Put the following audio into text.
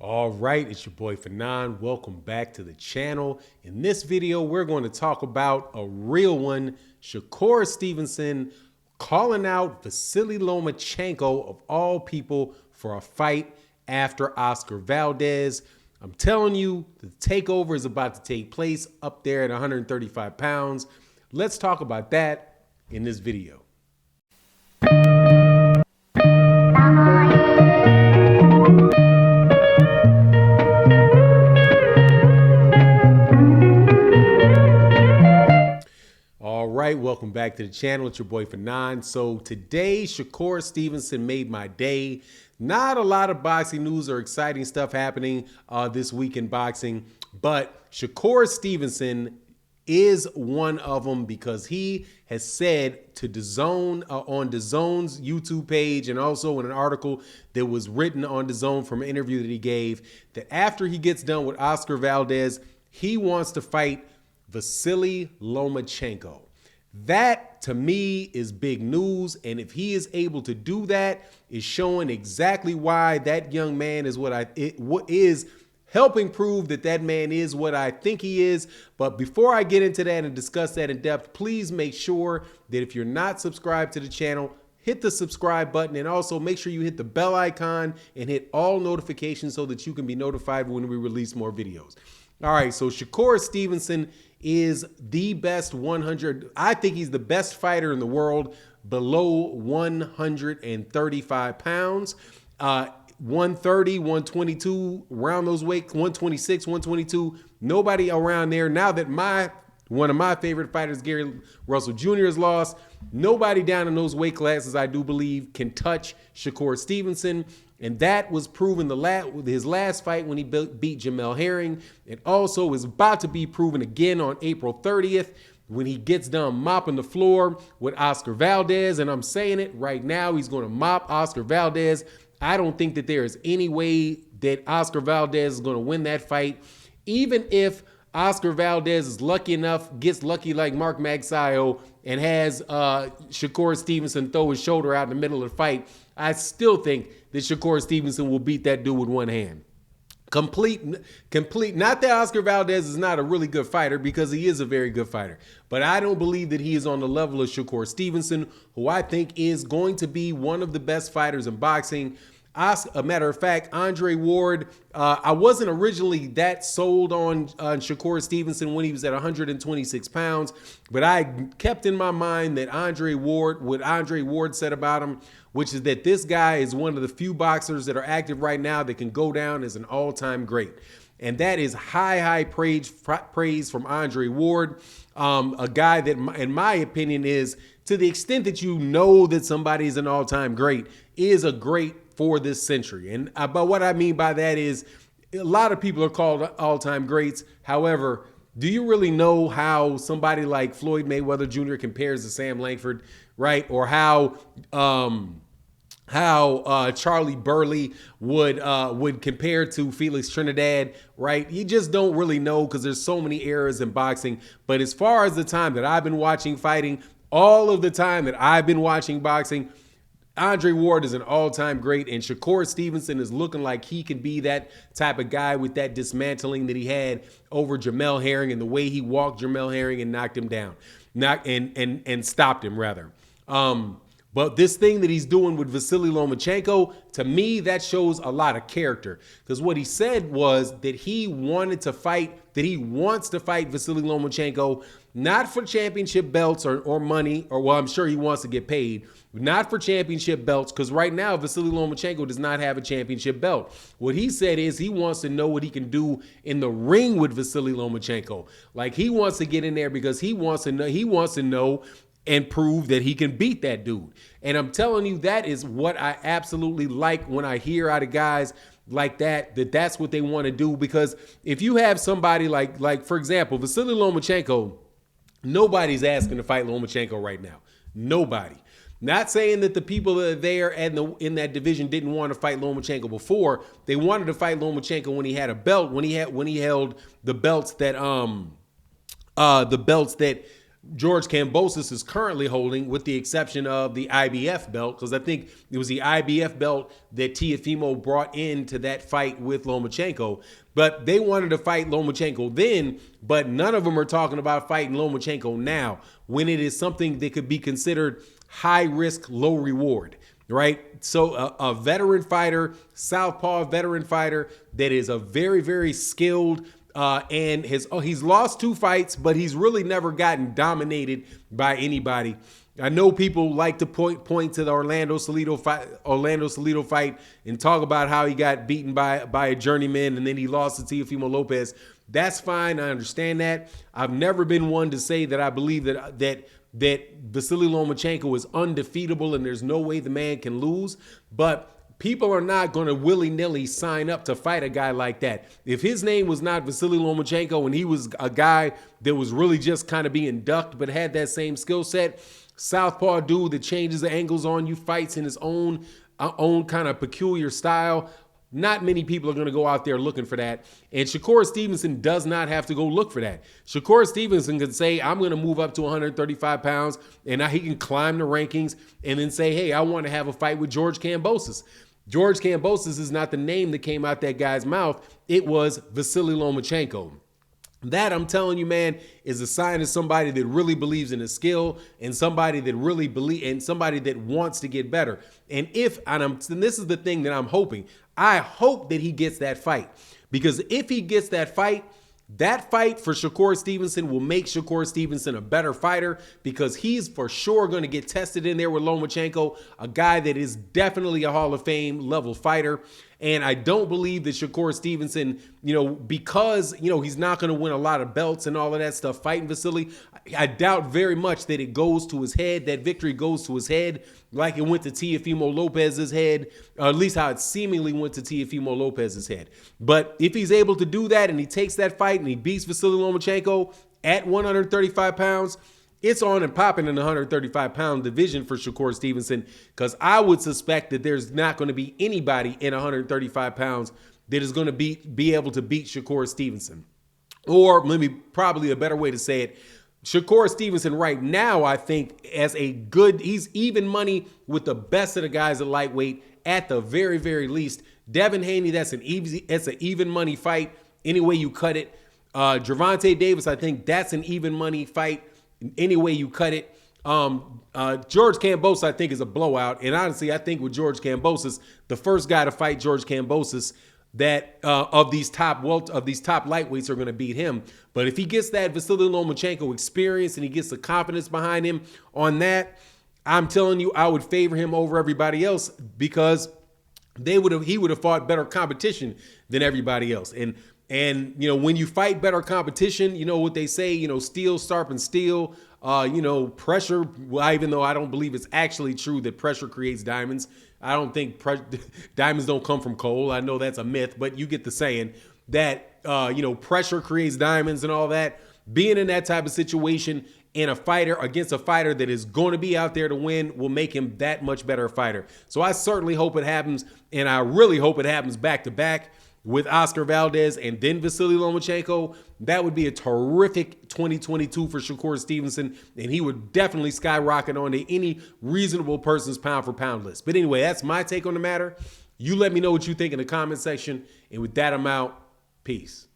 All right, it's your boy Fanon. Welcome back to the channel. In this video, we're going to talk about a real one, Shakur Steveson calling out Vasyl Lomachenko of all people for a fight after Oscar Valdez. I'm telling you, the takeover is about to take place up there at 135 pounds. Let's talk about that in this video. All right, welcome back to the channel. It's your boy Fanon. So today, Shakur Steveson made my day. Not a lot of boxing news or exciting stuff happening this week in boxing, but Shakur Steveson is one of them because he has said to DAZN on DAZN's YouTube page, and also in an article that was written on DAZN from an interview that he gave, that after he gets done with Oscar Valdez, he wants to fight Vasyl Lomachenko. That to me is big news, and if he is able to do that, is showing exactly why that young man is what is helping prove that that man is what I think he is. But before I get into that and discuss that in depth, please make sure that if you're not subscribed to the channel, hit the subscribe button, and also make sure you hit the bell icon and hit all notifications so that you can be notified when we release more videos. All right, so Shakur Steveson is the best 100. I think he's the best fighter in the world below 135 pounds. 130, 122, around those weights, 126, 122. Nobody around there. Now that one of my favorite fighters, Gary Russell Jr., has lost, nobody down in those weight classes, I do believe, can touch Shakur Steveson. And that was proven with his last fight when he beat Jamel Herring. It also is about to be proven again on April 30th when he gets done mopping the floor with Oscar Valdez. And I'm saying it right now, he's going to mop Oscar Valdez. I don't think that there is any way that Oscar Valdez is going to win that fight. Even if Oscar Valdez is lucky enough, gets lucky like Mark Magsayo, and has Shakur Steveson throw his shoulder out in the middle of the fight, I still think that Shakur Steveson will beat that dude with one hand. Complete. Not that Oscar Valdez is not a really good fighter, because he is a very good fighter. But I don't believe that he is on the level of Shakur Steveson, who I think is going to be one of the best fighters in boxing. A matter of fact, Andre Ward, I wasn't originally that sold on Shakur Steveson when he was at 126 pounds, but I kept in my mind that what Andre Ward said about him, which is that this guy is one of the few boxers that are active right now that can go down as an all-time great. And that is high praise from Andre Ward, a guy that, in my opinion, is, to the extent that you know that somebody is an all-time great, is a great for this century. And but what I mean by that is, a lot of people are called all-time greats. However, do you really know how somebody like Floyd Mayweather Jr. compares to Sam Langford, right? Or how Charlie Burley would compare to Felix Trinidad, right? You just don't really know, because there's so many eras in boxing. But as far as the time that I've been watching fighting, all of the time that I've been watching boxing, Andre Ward is an all-time great, and Shakur Steveson is looking like he could be that type of guy with that dismantling that he had over Jamel Herring, and the way he walked Jamel Herring and knocked him down, and stopped him rather. But this thing that he's doing with Vasyl Lomachenko, to me, that shows a lot of character. Because what he said was that he wants to fight Vasyl Lomachenko, not for championship belts or money, or, well, I'm sure he wants to get paid, not for championship belts, because right now Vasyl Lomachenko does not have a championship belt. What he said is he wants to know what he can do in the ring with Vasyl Lomachenko. Like, he wants to get in there because he wants to know and prove that he can beat that dude. And I'm telling you, that is what I absolutely like when I hear out of guys like that's what they want to do. Because if you have somebody like for example, Vasyl Lomachenko, nobody's asking to fight Lomachenko right now. Nobody. Not saying that the people that are there in that division didn't want to fight Lomachenko before. They wanted to fight Lomachenko when he had a belt, when he held the belts that George Kambosos is currently holding, with the exception of the IBF belt, because I think it was the IBF belt that Teofimo brought into that fight with Lomachenko. But they wanted to fight Lomachenko then, but none of them are talking about fighting Lomachenko now, when it is something that could be considered high risk, low reward, right? So a veteran fighter, southpaw veteran fighter that is a very, very skilled and he's lost 2 fights, but he's really never gotten dominated by anybody. I know people like to point to the Orlando Salido fight and talk about how he got beaten by a journeyman and then he lost to Teofimo Lopez. That's fine. I understand that. I've never been one to say that I believe that Vasyl Lomachenko is undefeatable and there's no way the man can lose. But people are not going to willy-nilly sign up to fight a guy like that. If his name was not Vasyl Lomachenko and he was a guy that was really just kind of being ducked but had that same skill set, southpaw dude that changes the angles on you, fights in his own kind of peculiar style, not many people are going to go out there looking for that. And Shakur Steveson does not have to go look for that. Shakur Steveson can say, I'm going to move up to 135 pounds, and now he can climb the rankings and then say, hey, I want to have a fight with George Kambosos. George Kambosos is not the name that came out that guy's mouth. It was Vasyl Lomachenko. That, I'm telling you, man, is a sign of somebody that really believes in his skill and somebody that really somebody that wants to get better. And this is the thing that I'm hoping. I hope that he gets that fight, because if he gets that fight for Shakur Steveson will make Shakur Steveson a better fighter, because he's for sure going to get tested in there with Lomachenko, a guy that is definitely a Hall of Fame level fighter. And I don't believe that Shakur Steveson, because, he's not going to win a lot of belts and all of that stuff fighting Vasyl, I doubt very much that it goes to his head, that victory goes to his head like it went to Teofimo Lopez's head, or at least how it seemingly went to Teofimo Lopez's head. But if he's able to do that and he takes that fight and he beats Vasyl Lomachenko at 135 pounds, it's on and popping in the 135-pound division for Shakur Steveson, because I would suspect that there's not going to be anybody in 135 pounds that is going to be able to beat Shakur Steveson. Or probably a better way to say it, Shakur Steveson right now, I think, he's even money with the best of the guys at lightweight at the very, very least. Devin Haney, that's an even money fight any way you cut it. Gervonta Davis, I think that's an even money fight any way you cut it. George Kambosos, I think, is a blowout. And honestly, I think with George Kambosos, the first guy to fight George Kambosos that of these top lightweights are going to beat him. But if he gets that Vasyl Lomachenko experience and he gets the confidence behind him on that, I'm telling you, I would favor him over everybody else, because he would have fought better competition than everybody else. And when you fight better competition, you know what they say, steel sharpens steel. Pressure, even though I don't believe it's actually true that pressure creates diamonds. I don't think diamonds don't come from coal. I know that's a myth, but you get the saying that, pressure creates diamonds and all that. Being in that type of situation and against a fighter that is going to be out there to win will make him that much better a fighter. So I certainly hope it happens, and I really hope it happens back to back with Oscar Valdez and then Vasyl Lomachenko. That would be a terrific 2022 for Shakur Steveson, and he would definitely skyrocket onto any reasonable person's pound-for-pound list. But anyway, that's my take on the matter. You let me know what you think in the comment section, and with that, I'm out. Peace.